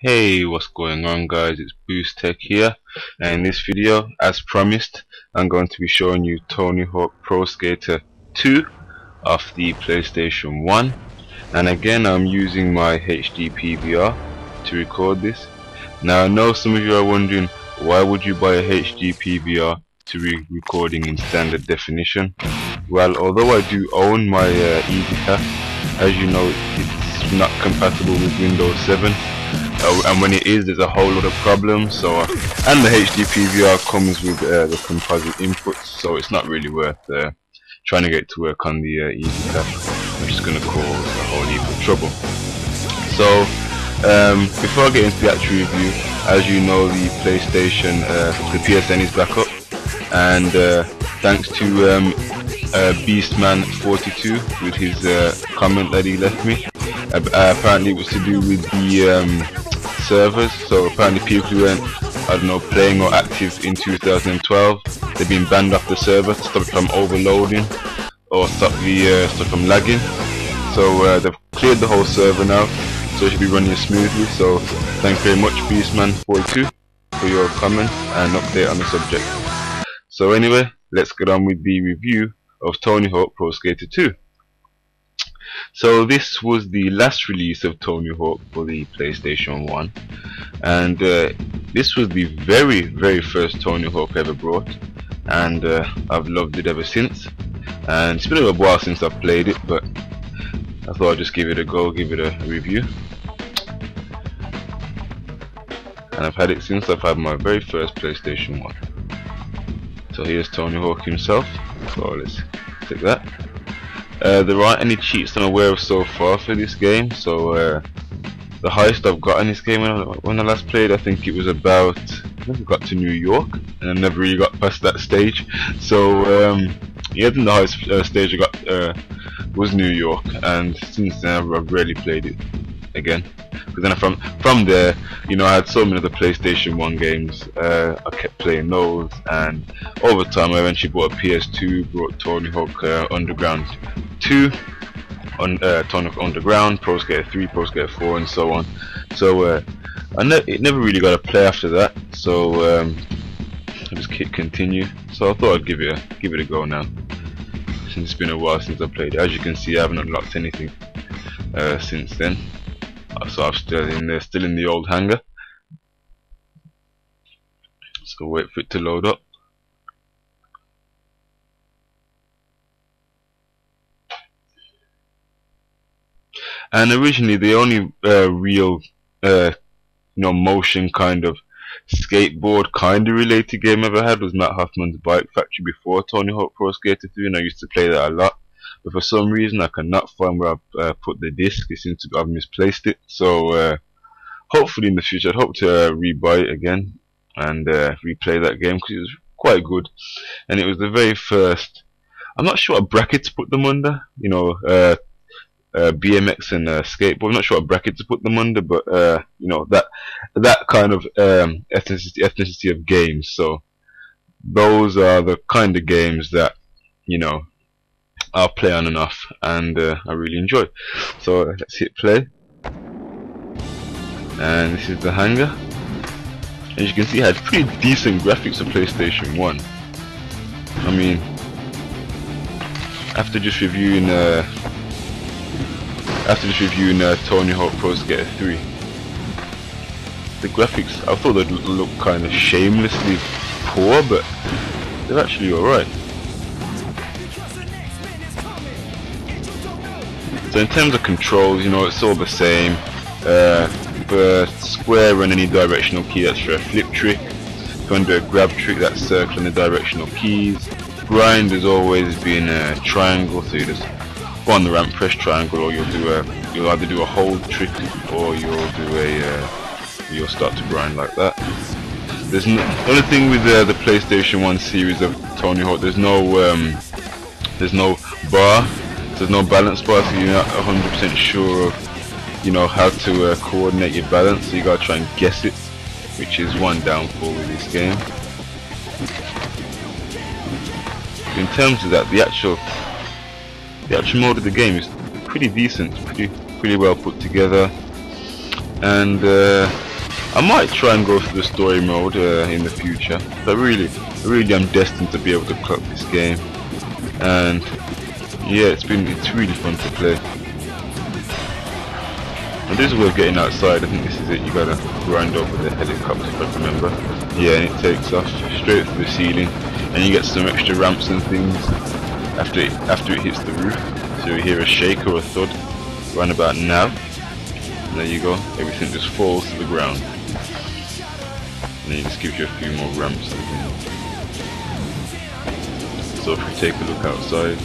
Hey, what's going on guys? It's Boost Tech here, and in this video, as promised, I'm going to be showing you Tony Hawk Pro Skater 2 off the PlayStation 1. And again, I'm using my HD PVR to record this. Now I know some of you are wondering, why would you buy a HD PVR to be recording in standard definition? Well, although I do own my EasyCast, as you know, it's not compatible with Windows 7. And when it is, there's a whole lot of problems. So, and the HD PVR comes with the composite inputs, so it's not really worth trying to get to work on the EasyCast, which is going to cause a whole heap of trouble. So, before I get into the actual review, as you know, the PlayStation, the PSN is back up, and thanks to Beastman42 with his comment that he left me. Apparently it was to do with the servers, so apparently people who weren't, I don't know, playing or active in 2012, they've been banned off the server to stop it from overloading or stop from lagging. So they've cleared the whole server now, so it should be running smoothly. So thanks very much Beastman42 for your comment and update on the subject. So anyway, let's get on with the review of Tony Hawk Pro Skater 2. So this was the last release of Tony Hawk for the PlayStation 1, and this was the very first Tony Hawk ever brought, and I've loved it ever since. And it's been a while since I've played it, but I thought I'd just give it a go, give it a review. And I've had it since I've had my very first PlayStation 1. So here's Tony Hawk himself, so let's take that. There aren't any cheats I'm aware of so far for this game, so the highest I've got in this game when I last played, I think it was about, I think I got to New York, and I never really got past that stage. So yeah, then the highest stage I got was New York, and since then I've rarely played it again. But then from there, you know, I had so many of the PlayStation 1 games, I kept playing those, and over time I eventually bought a PS2, brought Tony Hawk Underground 2, Tony Hawk Underground, Pro Skater 3, Pro Skater 4, and so on. So it never really got a play after that, so I just continue. So I thought I'd give it a go now, since it's been a while since I played it. As you can see, I haven't unlocked anything since then. So I'm still in the old hangar. So wait for it to load up. And originally the only real motion kind of skateboard kind of related game I ever had was Matt Hoffman's Bike Factory before Tony Hawk Pro Skater 3, and I used to play that a lot. But for some reason I cannot find where I put the disc. It seems to have misplaced it. So hopefully in the future I'd hope to rebuy it again and replay that game, because it was quite good. And it was the very first, I'm not sure what bracket to put them under, you know, BMX and skateboard. I'm not sure what bracket to put them under, but you know, that kind of ethnicity of games. So those are the kind of games that, you know, I'll play on and off, and I really enjoy. So let's hit play, and this is the hangar. As you can see, it had pretty decent graphics for PlayStation 1. I mean, after just reviewing Tony Hawk Pro Skater 3, the graphics, I thought they'd look kind of shamelessly poor, but they're actually alright. So in terms of controls, you know, it's all the same. For square and any directional key, that's for a flip trick. If you want to do a grab trick, that's circle and the directional keys. Grind has always been a triangle, so you just go on the ramp, press triangle, or you'll either do a hold trick, or you'll start to grind like that. The only thing with the PlayStation 1 series of Tony Hawk, there's no bar. There's no balance bar, so you're not 100% sure of, you know, how to coordinate your balance, so you gotta try and guess it, which is one downfall with this game. In terms of that, the actual mode of the game is pretty decent, pretty well put together, and I might try and go through the story mode in the future. But really am destined to be able to clock this game, and yeah, it's really fun to play. And this is where getting outside. I think this is it. You gotta grind over the helicopter, if I remember. Yeah, and it takes off straight through the ceiling, and you get some extra ramps and things after it hits the roof. So you hear a shake or a thud right about now. And there you go. Everything just falls to the ground. And then it just gives you a few more ramps. So if we take a look outside.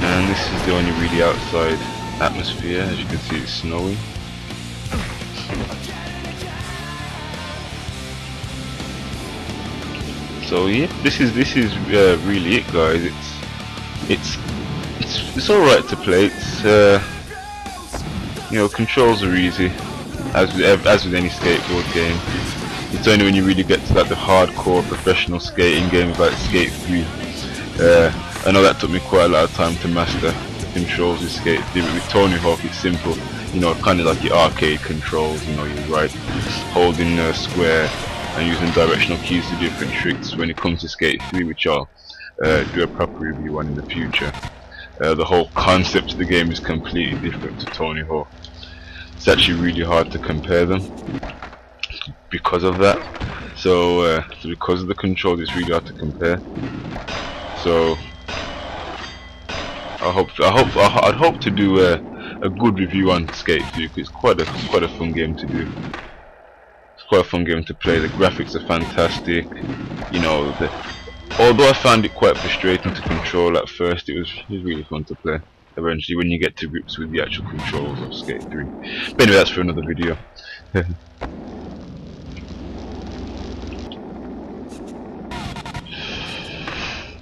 And this is the only really outside atmosphere. As you can see, it's snowing. So yeah, this is really it, guys. It's all right to play. It's you know, controls are easy, as with any skateboard game. It's only when you really get to like the hardcore professional skating games like Skate 3. I know that took me quite a lot of time to master the controls with Skate 3, but with Tony Hawk it's simple. You know, kind of like your arcade controls. You know, you're right, holding square and using directional keys to do different tricks. When it comes to Skate 3, which I'll do a proper review on in the future, the whole concept of the game is completely different to Tony Hawk. It's actually really hard to compare them because of that. So because of the controls, it's really hard to compare. So I'd hope to do a good review on Skate 3, because it's quite a fun game to do. It's quite a fun game to play. The graphics are fantastic. You know, although I found it quite frustrating to control at first, it was really fun to play. Eventually, when you get to grips with the actual controls of Skate 3. But anyway, that's for another video.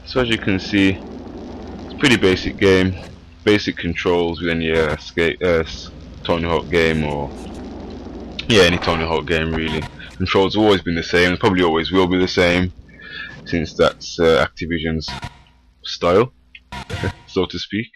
So as you can see, it's a pretty basic game, basic controls with any Tony Hawk game, or yeah, any Tony Hawk game really. Controls have always been the same, probably always will be the same, since that's Activision's style, so to speak.